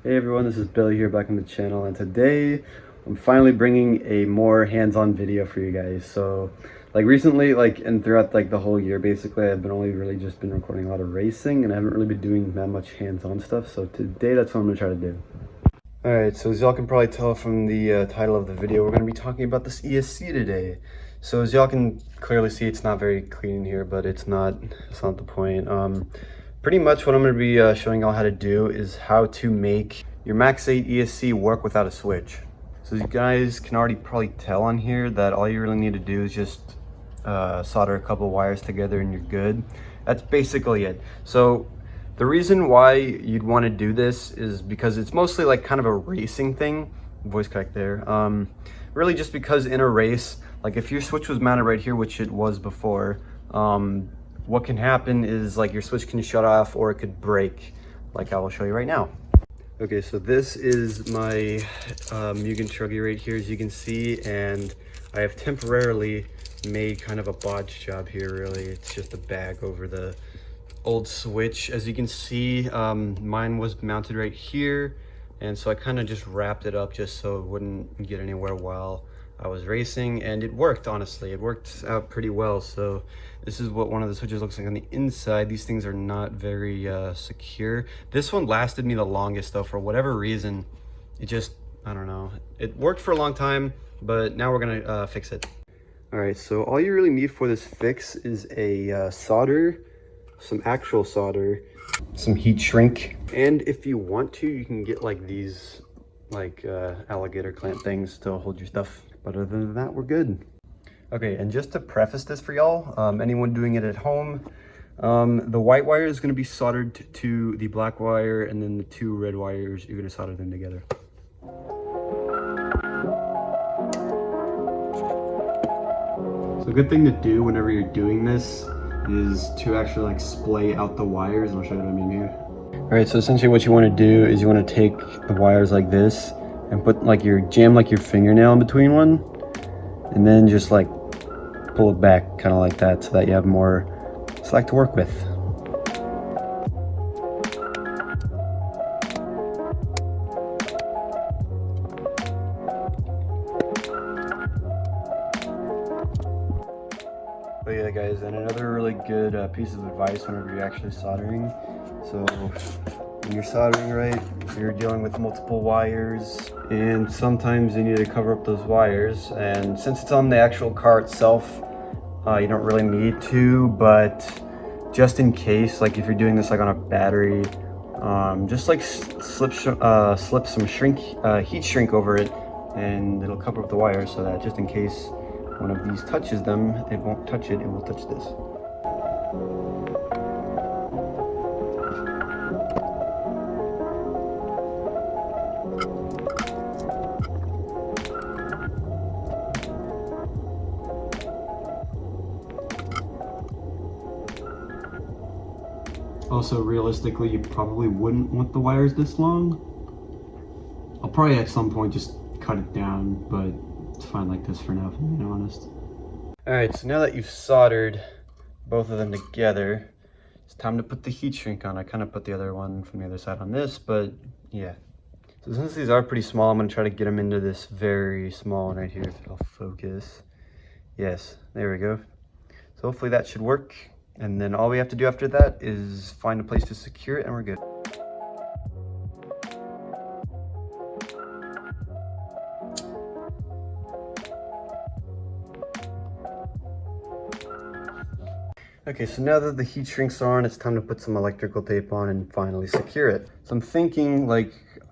Hey everyone, this is Billy here back on the channel, and today I'm finally bringing a more hands-on video for you guys. So like recently, and throughout like the whole year basically, I've been just been recording a lot of racing and I haven't really been doing that much hands-on stuff. So today that's what I'm gonna try to do. Alright, so as y'all can probably tell from the title of the video, we're going to be talking about this ESC today. So as y'all can clearly see, it's not very clean in here, but it's not the point. Pretty much what I'm going to be showing y'all how to do is how to make your Max 8 ESC work without a switch. So you guys can already probably tell on here that all you really need to do is just solder a couple wires together and you're good. That's basically it. So the reason why you'd want to do this is because it's mostly like kind of a racing thing. Voice crack there. Really just because in a race, like if your switch was mounted right here, which it was before, what can happen is like your switch can shut off or it could break, like I will show you right now. Okay, so this is my Mugen Truggy right here, as you can see, and I have temporarily made kind of a bodge job here. Really, it's just a bag over the old switch. As you can see, mine was mounted right here, and so I kind of just wrapped it up just so it wouldn't get anywhere while I was racing, and it worked. Honestly, it worked out pretty well. So this is what one of the switches looks like on the inside. These things are not very secure. This one lasted me the longest though. For whatever reason, it just, I don't know, it worked for a long time, but now we're gonna fix it. All right, so all you really need for this fix is a solder, some actual solder, some heat shrink, and if you want to, you can get like these alligator clamp things to hold your stuff. But other than that, we're good. Okay, and just to preface this for y'all, anyone doing it at home, the white wire is going to be soldered to the black wire, and then the two red wires, you're going to solder them together. So a good thing to do whenever you're doing this is to actually like splay out the wires, and I'll show you what I mean here. All right, so essentially what you want to do is you want to take the wires like this and put jam your fingernail in between one, and then just like pull it back kind of like that so that you have more slack to work with. But yeah guys, and another really good piece of advice whenever you're actually soldering. So when you're soldering, right, you're dealing with multiple wires, and sometimes you need to cover up those wires. And since it's on the actual car itself, you don't really need to, but just in case, like if you're doing this like on a battery, just like slip some heat shrink over it, and it'll cover up the wires so that just in case one of these touches them, it won't touch it, it will touch this. Also, realistically, you probably wouldn't want the wires this long. I'll probably at some point just cut it down, but it's fine like this for now, if I'm being honest. Alright, so now that you've soldered both of them together, it's time to put the heat shrink on. I kind of put the other one from the other side on this, but yeah. So since these are pretty small, I'm going to try to get them into this very small one right here, if it'll focus. Yes, there we go. So hopefully that should work. And then all we have to do after that is find a place to secure it, and we're good. Okay, so now that the heat shrinks are on, it's time to put some electrical tape on and finally secure it. So I'm thinking,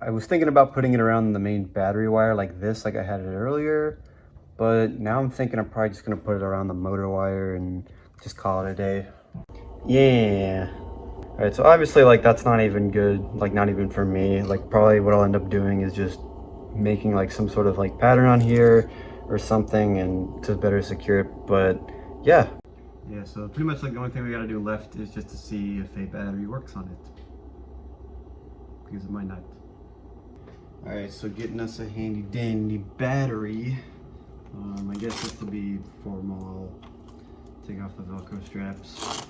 I was thinking about putting it around the main battery wire like this, like I had it earlier. But now I'm thinking I'm probably just gonna put it around the motor wire and just call it a day. Yeah. All right, so obviously that's not even good, not even for me. Probably what I'll end up doing is just making some sort of pattern on here or something and to better secure it. But yeah, so pretty much the only thing we gotta do left is just to see if a battery works on it, because it might not. All right, so getting us a handy dandy battery. I guess just to be formal, I'll take off the Velcro straps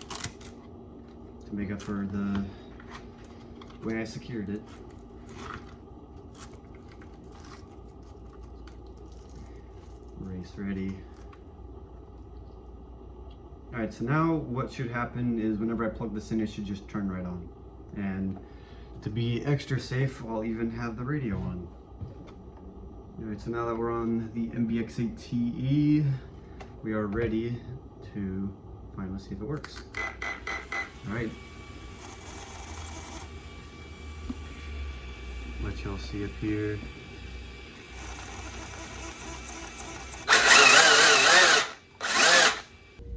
to make up for the way I secured it. Nice, ready. Alright, so now what should happen is whenever I plug this in, it should just turn right on. And to be extra safe, I'll even have the radio on. Alright, so now that we're on the MBX8TE, we are ready to finally see if it works. Alright. Let y'all see up here.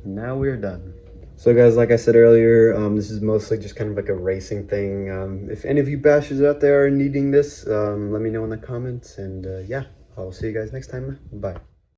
Now we're done. So guys, like I said earlier, this is mostly just kind of like a racing thing. If any of you bashers out there are needing this, let me know in the comments, and yeah, I'll see you guys next time. Bye.